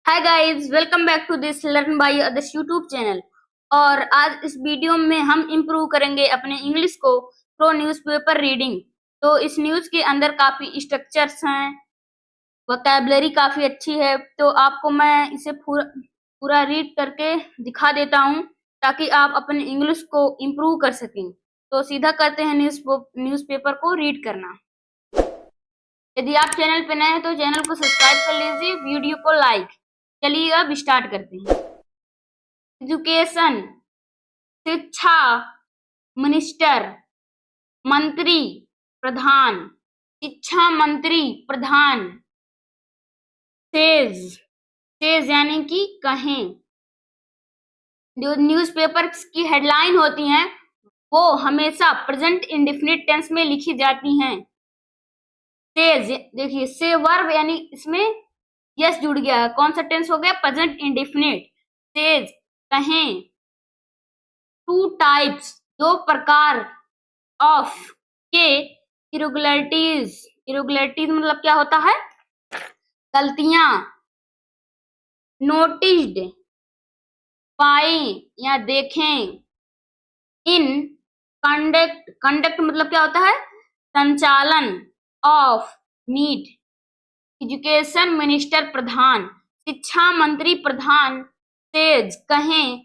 Hi guys, welcome back to this learn by others YouTube channel. और आज इस video में हम इम्प्रूव करेंगे अपने इंग्लिश को थ्रू न्यूज़पेपर रीडिंग। तो इस न्यूज़ के अंदर काफी स्ट्रक्चर्स हैं, वोकैबुलरी काफी अच्छी है। तो आपको मैं इसे पूरा रीड करके दिखा देता हूँ ताकि आप अपने इंग्लिश को इम्प्रूव कर सकें। तो सीधा करते हैं न्यूज़पेपर को रीड करना। यदि आप चैनल पे नए हैं तो चैनल को सब्सक्राइब कर लीजिए, वीडियो को लाइक। चलिए अब स्टार्ट करते हैं। एजुकेशन, शिक्षा, मिनिस्टर, मंत्री, प्रधान। शिक्षा मंत्री प्रधान। सेज, सेज यानी कि कहें। जो न्यूज़पेपर की हेडलाइन होती हैं वो हमेशा प्रेजेंट इंडेफिनिट टेंस में लिखी जाती हैं। सेज देखिए, से वर्ब यानी इसमें यस जुड़ गया है। कौन सा टेंस हो गया? Present indefinite. सेज कहें। टू टाइप्स, दो प्रकार। ऑफ के इरेगुलरिटीज, इरेगुलरिटीज मतलब क्या होता है? गलतियां। नोटिस्ड, पाएं या देखें। इन कंडक्ट, कंडक्ट मतलब क्या होता है? संचालन। Of need. एजुकेशन मिनिस्टर प्रधान, शिक्षा मंत्री प्रधान। सेज कहें।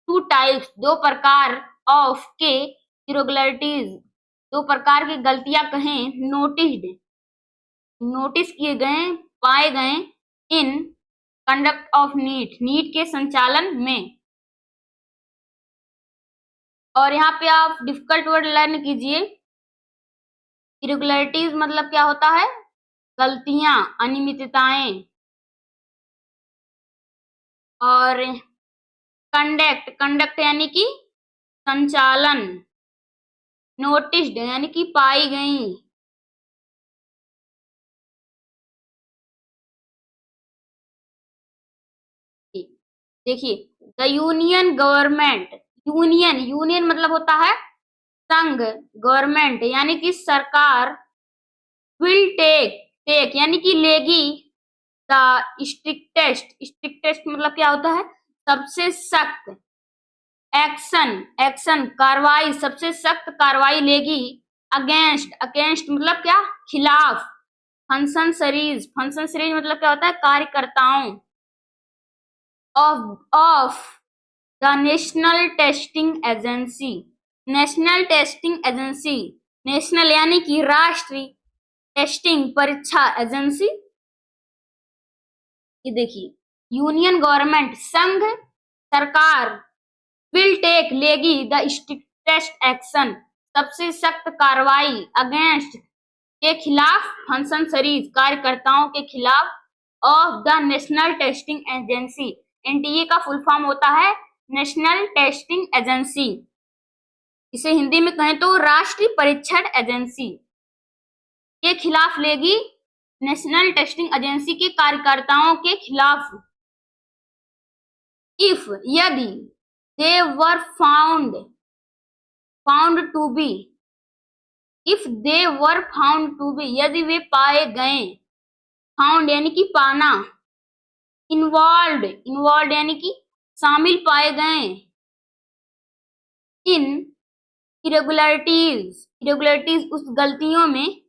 टू टाइप्स, दो प्रकार। ऑफ के इरेगुलरिटीज, दो प्रकार की गलतियां कहें। नोटिस्ड, नोटिस किए गए, पाए गए। इन कंडक्ट ऑफ नीट, नीट के संचालन में। और यहाँ पे आप डिफिकल्ट वर्ड लर्न कीजिए। इरेगुलरिटीज मतलब क्या होता है? गलतियां, अनियमितताएं। और कंडक्ट, कंडक्ट यानी कि संचालन। नोटिस्ड यानी कि पाई गई। देखिए, the union government, union, union मतलब होता है संघ। गवर्नमेंट यानी कि सरकार। विल टेक, टेक यानी कि लेगी। द स्ट्रिक्टेस्ट, स्ट्रिक्टेस्ट मतलब क्या होता है? सबसे सख्त। एक्शन, एक्शन कार्रवाई, सबसे सख्त कार्रवाई लेगी। अगेंस्ट, अगेंस्ट मतलब क्या? खिलाफ। फंक्शन सीरीज, फंक्शन सीरीज मतलब क्या होता है? कार्यकर्ताओं। Of the national testing agency, national testing agency. National यानी कि राष्ट्रीय, टेस्टिंग परीक्षा, एजेंसी। ये देखिए, यूनियन गवर्नमेंट संघ सरकार। विल टेक लेगी। द स्ट्रिक्टेस्ट एक्शन सबसे सख्त कार्रवाई। अगेंस्ट के खिलाफ, फंक्शन सीरीज कार्यकर्ताओं के खिलाफ। Of the national testing agency, NTA का फुल फॉर्म होता है नेशनल टेस्टिंग एजेंसी। इसे हिंदी में कहें तो राष्ट्रीय परीक्षण एजेंसी के खिलाफ लेगी। नेशनल टेस्टिंग एजेंसी के कार्यकर्ताओं के खिलाफ। इफ यदि they were found, found to be, if they were found to be यदि वे पाए गए। फाउंड यानी कि पाना। इन्वॉल्व, इन्वॉल्व यानी कि शामिल पाए गए। इन इरेगुलरिटीज, इरेगुलरिटीज उस गलतियों में।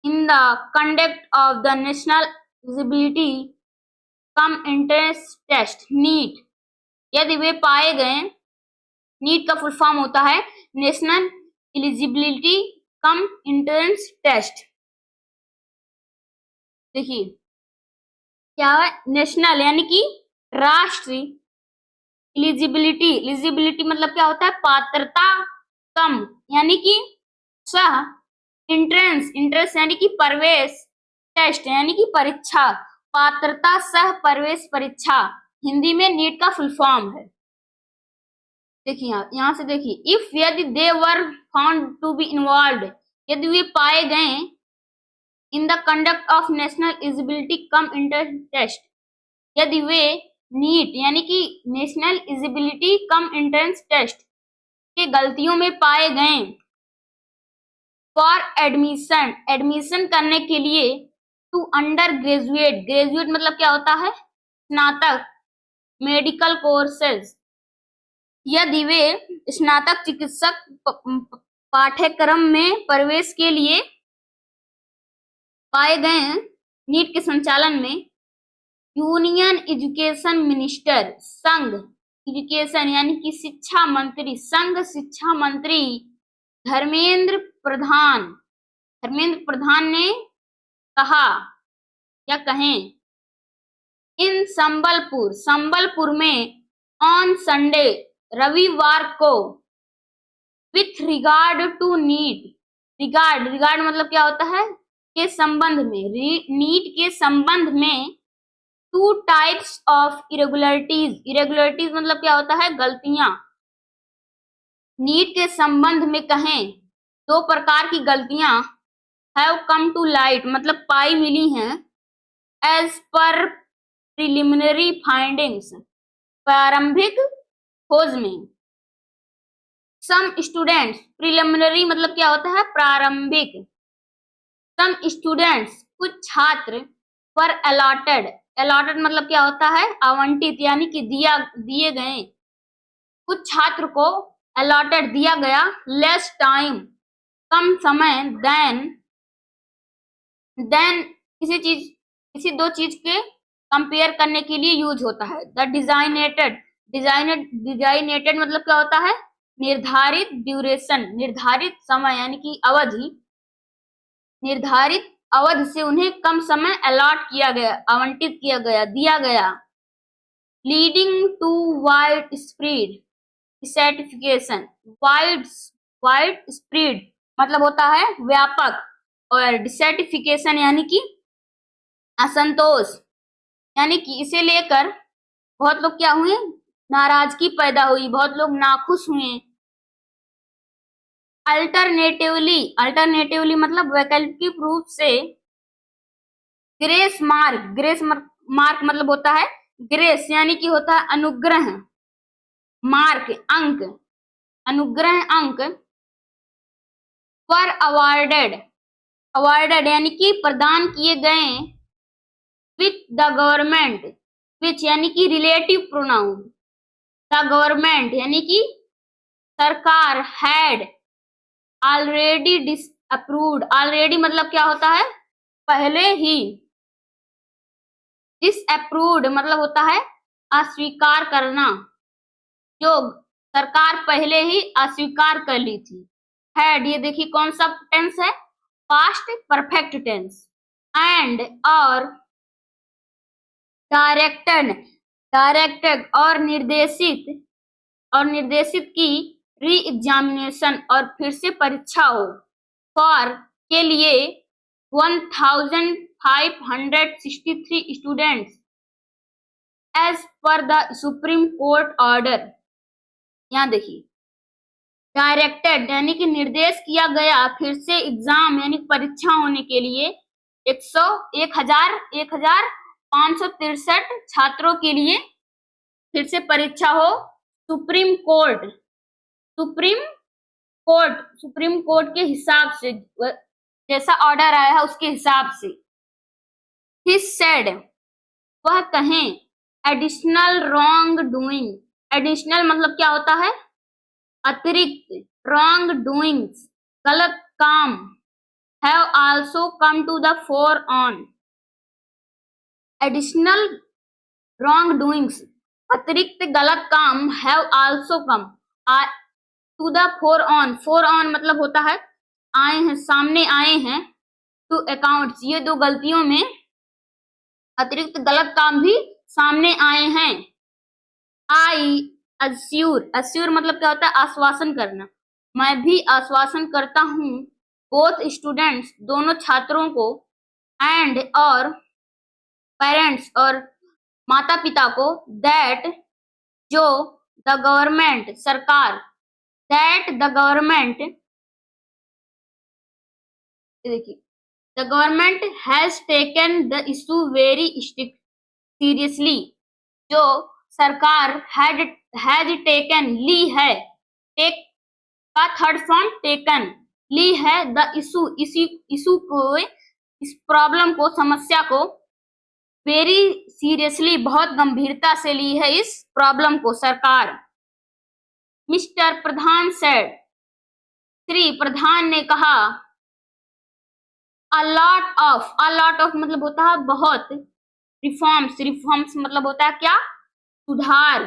In the conduct of the national eligibility cum entrance test, NEET यदि वे पाए गए। नीट का फुल फॉर्म होता है national eligibility cum entrance test. देखिए क्या है? नेशनल यानी कि राष्ट्रीय। एलिजिबिलिटी, एलिजिबिलिटी मतलब क्या होता है? पात्रता। कम यानी कि सह। इंट्रेंस, इंट्रेंस यानी कि प्रवेश। टेस्ट यानी कि परीक्षा। पात्रता सह प्रवेश परीक्षा हिंदी में नीट का फुल फॉर्म है। देखिए यहाँ से देखिए, इफ यदि they were found to be involve यदि वे पाए गए। In the conduct of national eligibility cum entrance test यदि वे नीट यानी कि national eligibility cum entrance test के गलतियों में पाए गए। फॉर एडमिशन, एडमिशन करने के लिए। टू अंडर ग्रेजुएट, ग्रेजुएट मतलब क्या होता है? स्नातक मेडिकल कोर्सेज, यदि वे स्नातक चिकित्सक पाठ्यक्रम में प्रवेश के लिए पाए गए हैं। नीट के संचालन में यूनियन एजुकेशन मिनिस्टर, संघ एजुकेशन यानी कि शिक्षा मंत्री, संघ शिक्षा मंत्री धर्मेंद्र प्रधान ने कहा या कहें, इन संबलपुर में ऑन संडे, रविवार को, with regard to NEET, regard मतलब क्या होता है, के संबंध में, नीट के संबंध में, टू टाइप्स ऑफ इरेगुलरिटीज मतलब क्या होता है, गलतियां, नीट के संबंध में कहें दो प्रकार की गलतियां हैव कम टू लाइट मतलब पाई मिली हैं, एज पर प्रिलिमिनरी फाइंडिंग्स, प्रारंभिक खोज में। सम स्टूडेंट्स, प्रिलिमिनरी मतलब क्या होता है, प्रारंभिक, सम स्टूडेंट्स कुछ छात्र पर अलॉटेड मतलब क्या होता है, आवंटित यानी कि दिए गए, कुछ छात्र को अलॉटेड दिया गया, लेस टाइम कम समय, देन किसी दो चीज के कंपेयर करने के लिए यूज होता है। द डिजाइनेटेड मतलब क्या होता है, निर्धारित ड्यूरेशन, निर्धारित समय यानी कि अवधि, निर्धारित अवधि से उन्हें कम समय अलॉट किया गया, आवंटित किया गया, दिया गया, leading to widespread dissatisfaction, widespread मतलब होता है व्यापक, और डिसैटिस्फैक्शन यानी कि असंतोष, यानी कि इसे लेकर बहुत लोग क्या हुए, नाराजगी पैदा हुई, बहुत लोग नाखुश हुए। अल्टरनेटिवली मतलब वैकल्पिक रूप से, ग्रेस मार्क मतलब होता है, ग्रेस यानी कि होता है अनुग्रह, मार्क अंक, अनुग्रह अंक, पर अवार्डेड यानी कि प्रदान किए गए, विथ द गवर्नमेंट, विच यानी कि रिलेटिव प्रोनाउन, द गवर्नमेंट यानी कि सरकार, हैड ऑलरेडी डिसअप्रूव्ड, ऑलरेडी मतलब क्या होता है, पहले ही, डिसअप्रूव्ड मतलब होता है अस्वीकार करना, जो सरकार पहले ही अस्वीकार कर ली थी। हैड, ये देखिए कौन सा टेंस है, पास्ट परफेक्ट टेंस, एंड और डायरेक्टेड और निर्देशित की, री एग्जामिनेशन और फिर से परीक्षा हो, फॉर के लिए 1563 students as per the Supreme Court order. यहाँ देखिए डायरेक्टेड यानी कि निर्देश किया गया, फिर से एग्जाम यानी परीक्षा होने के लिए 1563 छात्रों के लिए फिर से परीक्षा हो, सुप्रीम कोर्ट के हिसाब से, जैसा ऑर्डर आया है उसके हिसाब से। ही सेड, वह कहें, एडिशनल रॉन्ग डूइंग, एडिशनल मतलब क्या होता है, अतिरिक्त, रॉन्ग डूइंग्स गलत काम, have also come to the fore on, additional wrong doings अतिरिक्त गलत काम, have also come to the fore on मतलब होता है आए हैं, सामने आए हैं, टू अकाउंट्स, ये दो गलतियों में अतिरिक्त गलत काम भी सामने आए हैं। आई अश्योर मतलब क्या होता है, आश्वासन करना, मैं भी आश्वासन करता हूँ, बोथ स्टूडेंट्स दोनों छात्रों को, एंड और पेरेंट्स और माता पिता को, दैट जो, द गवर्नमेंट सरकार, दैट द गवर्नमेंट, देखिए the government has taken the issue very seriously, जो सरकार हैज टेकन, ली है, टेक का थर्ड फॉर्म टेकन, ली है, द इशू को, इस प्रॉब्लम को, समस्या को, वेरी सीरियसली, बहुत गंभीरता से ली है इस प्रॉब्लम को सरकार। मिस्टर प्रधान सेड, श्री प्रधान ने कहा, अ लॉट ऑफ मतलब होता है बहुत, रिफॉर्म्स मतलब होता है क्या, सुधार,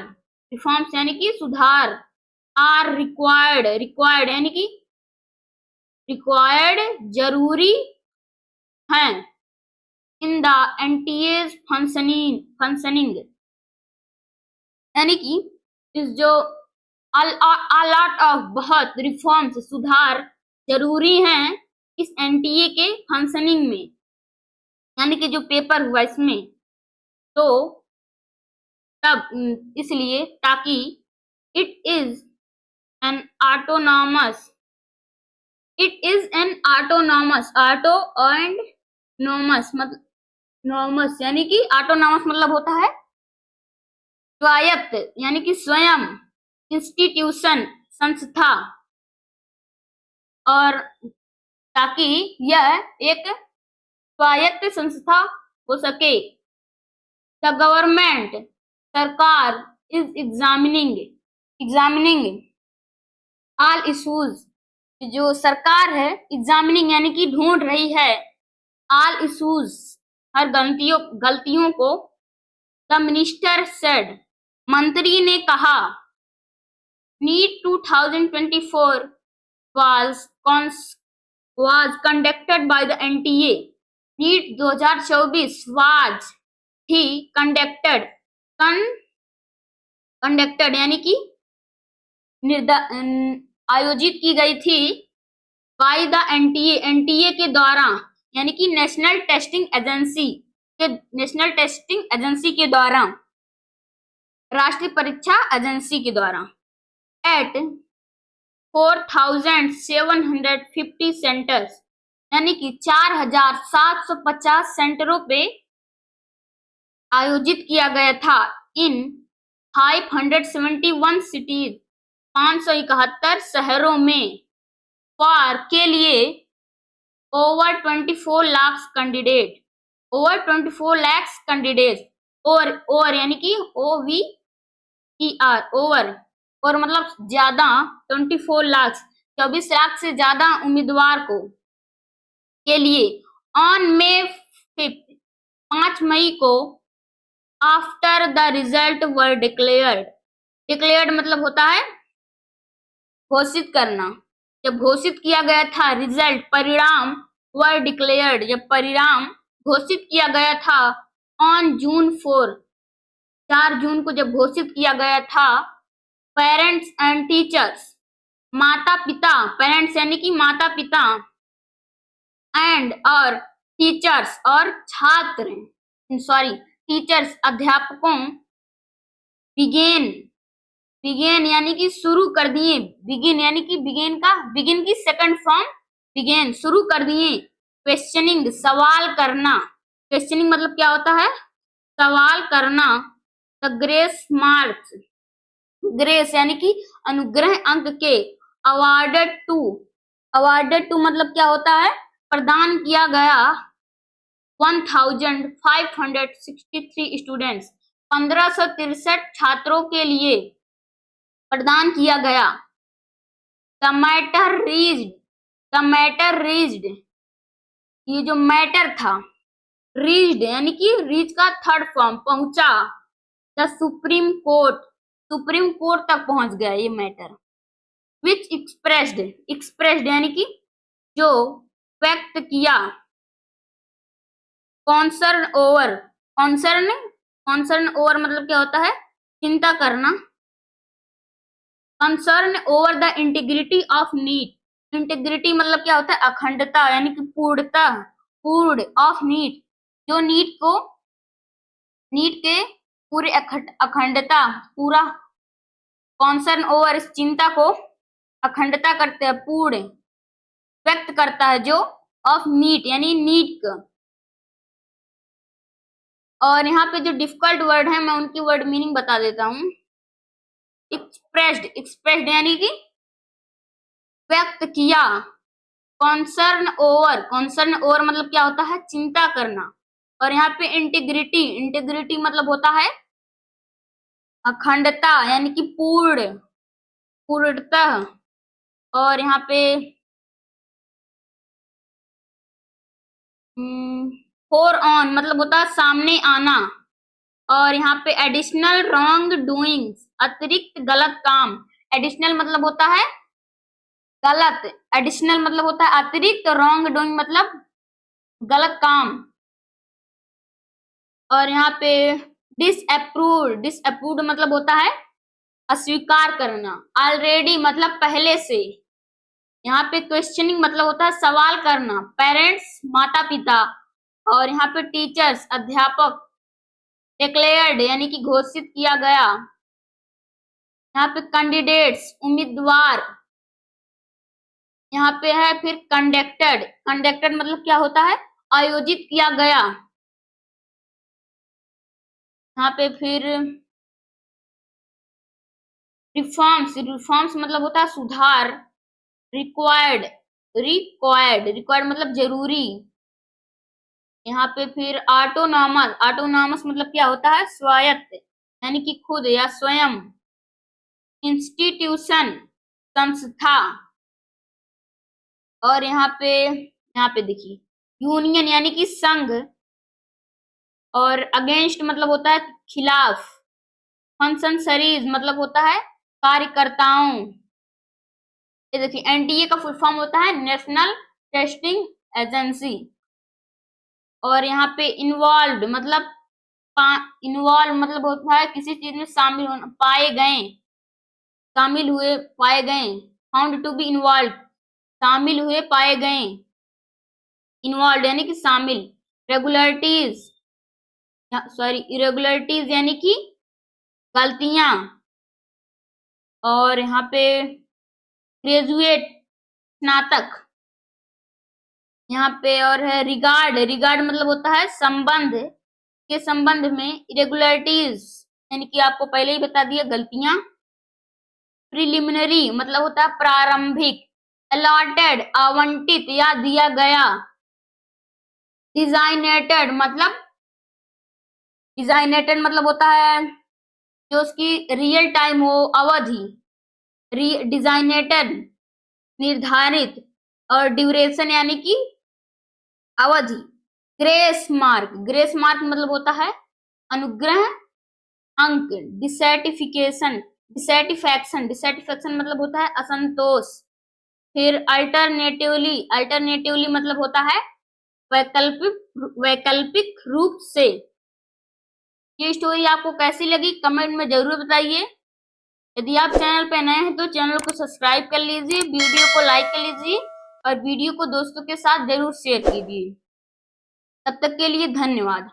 रिफॉर्म्स यानी कि सुधार, आर रिक्वायर्ड यानी कि रिक्वायर्ड जरूरी हैं, इन द एनटीएज फंक्शनिंग यानी कि इस जो लॉट ऑफ बहुत रिफॉर्म्स सुधार जरूरी हैं इस एनटीए के फंक्शनिंग में, यानी कि जो पेपर हुआ इसमें, तो तब इसलिए ताकि it is an autonomous auto and nomos मतलब नॉमस यानी कि ऑटोनॉमस मतलब होता है स्वायत्त यानी कि स्वयं, इंस्टीट्यूशन संस्था, और ताकि यह एक स्वायत्त संस्था हो सके। द गवर्नमेंट सरकार इज एग्जामिनिंग ऑल इशूज, जो सरकार है एग्जामिनिंग यानी कि ढूंढ रही है, ऑल इशूज हर गलतियों को। द मिनिस्टर सेड, मंत्री ने कहा, NEET 2024 was conducted by the NTA, NEET 2024 was ही कंडक्टेड यानी कि आयोजित की गई थी, बाय द एनटीए के द्वारा यानी कि नेशनल टेस्टिंग एजेंसी के द्वारा, राष्ट्रीय परीक्षा एजेंसी के द्वारा। एट 4750 सेंटर्स यानी कि 4750 सेंटरों पे आयोजित किया गया था, इन 571 सिटीज 571 शहरों में, फॉर के लिए ओवर 24 लाख कैंडिडेट और यानी कि OVER ओवर, और मतलब ज्यादा 24 लाख से ज्यादा उम्मीदवार को के लिए, ऑन May 5 5 मई को, after the result were declared मतलब होता है घोषित करना, जब घोषित किया गया था, रिजल्ट परिणाम, वर डिक्लेयर्ड जब परिणाम घोषित किया गया था, ऑन June 4 4 जून को जब घोषित किया गया था, पेरेंट्स एंड टीचर्स माता पिता, पेरेंट्स यानी कि माता पिता, एंड और टीचर्स और छात्र, टीचर्स अध्यापकों, बिगेन यानी कि शुरू कर दिए, बिगिन यानी कि बिगिन की सेकंड फॉर्म बिगेन, शुरू कर दिए, क्वेश्चनिंग सवाल करना, क्वेश्चनिंग मतलब क्या होता है, सवाल करना, द ग्रेस मार्क्स, ग्रेस यानी कि अनुग्रह अंक के, अवार्डेड टू मतलब क्या होता है, प्रदान किया गया, 1563 स्टूडेंट्स 1563 छात्रों के लिए प्रदान किया गया। द मैटर रीच्ड ये जो मैटर था, रीच्ड यानी कि रीच का थर्ड फॉर्म पहुंचा, द सुप्रीम कोर्ट तक पहुंच गया ये मैटर, विच एक्सप्रेस्ड यानी कि जो व्यक्त किया, कॉन्सर्न ओवर मतलब क्या होता है, चिंता करना, concern over the integrity of NEET, integrity मतलब क्या होता है, अखंडता यानी कि पूर्ण ऑफ नीट, जो नीट के पूरे अखंडता, पूरा, कॉन्सर्न ओवर इस चिंता को अखंडता करते हैं, पूर्ण व्यक्त करता है, जो ऑफ नीट यानी नीट का। और यहाँ पे जो डिफिकल्ट वर्ड है मैं उनकी वर्ड मीनिंग बता देता हूँ। एक्सप्रेस्ड यानी कि व्यक्त किया, कॉन्सर्न ओवर मतलब क्या होता है, चिंता करना, और यहाँ पे इंटीग्रिटी, इंटीग्रिटी मतलब होता है अखंडता यानी कि पूर्णतः। और यहाँ पे फोर ऑन मतलब होता है सामने आना। और यहाँ पे एडिशनल रॉन्ग डूइंग्स, अतिरिक्त गलत काम। एडिशनल मतलब होता है गलत, एडिशनल मतलब होता है अतिरिक्त, रॉन्ग डूइंग मतलब गलत काम। और यहाँ पे डिसअप्रूव्ड, डिसअप्रूव्ड मतलब होता है अस्वीकार करना। ऑलरेडी मतलब पहले से। यहाँ पे क्वेश्चनिंग मतलब होता है सवाल करना। पेरेंट्स माता पिता। और यहाँ पे टीचर्स अध्यापक। डिक्लेयर्ड यानी कि घोषित किया गया। यहाँ पे कैंडिडेट्स उम्मीदवार। यहाँ पे है फिर कंडक्टेड, कंडक्टेड मतलब क्या होता है आयोजित किया गया। यहाँ पे फिर रिफॉर्म्स, रिफॉर्म्स मतलब होता है सुधार। रिक्वायर्ड, रिक्वायर्ड मतलब जरूरी। यहाँ पे फिर ऑटोनॉमस, ऑटोनॉमस मतलब क्या होता है स्वायत्त यानी कि खुद या स्वयं। इंस्टीट्यूशन संस्था। और यहाँ पे देखिए यूनियन यानी कि संघ। और अगेंस्ट मतलब होता है खिलाफ। फंक्शन सीरीज मतलब होता है कार्यकर्ताओं। ये देखिए एनटीए का फुल फॉर्म होता है नेशनल टेस्टिंग एजेंसी। और यहाँ पे इन्वॉल्व मतलब इन्वॉल्व मतलब होता है किसी चीज में शामिल होना, पाए गए, शामिल हुए, पाए गए। फाउंड टू बी इन्वॉल्व, शामिल हुए, पाए गए। इन्वॉल्व यानी कि शामिल। रेगुलरिटीज, सॉरी इरेगुलरिटीज यानी कि गलतियां। और यहाँ पे ग्रेजुएट स्नातक। यहाँ पे और है रिगार्ड, रिगार्ड मतलब होता है संबंध, के संबंध में। इरेगुलरिटीज यानी कि आपको पहले ही बता दिया गलतियां। प्रिलिमिनरी मतलब होता है प्रारंभिक। अलॉटेड आवंटित या दिया गया। डिजाइनेटेड मतलब होता है जो उसकी रियल टाइम हो, अवधि। डिजाइनेटेड निर्धारित। और ड्यूरेशन यानी कि अवधि। ग्रेस मार्क, ग्रेस मार्क मतलब होता है अनुग्रह अंक। डिसैटिफिकेशन, डिसैटिस्फैक्शन, डिसैटिस्फैक्शन मतलब होता है असंतोष। फिर अल्टरनेटिवली, अल्टरनेटिवली मतलब होता है वैकल्पिक, वैकल्पिक रूप से। ये स्टोरी आपको कैसी लगी कमेंट में जरूर बताइए। यदि आप चैनल पे नए हैं तो चैनल को सब्सक्राइब कर लीजिए, वीडियो को लाइक कर लीजिए और वीडियो को दोस्तों के साथ जरूर शेयर कीजिए। तब तक के लिए धन्यवाद।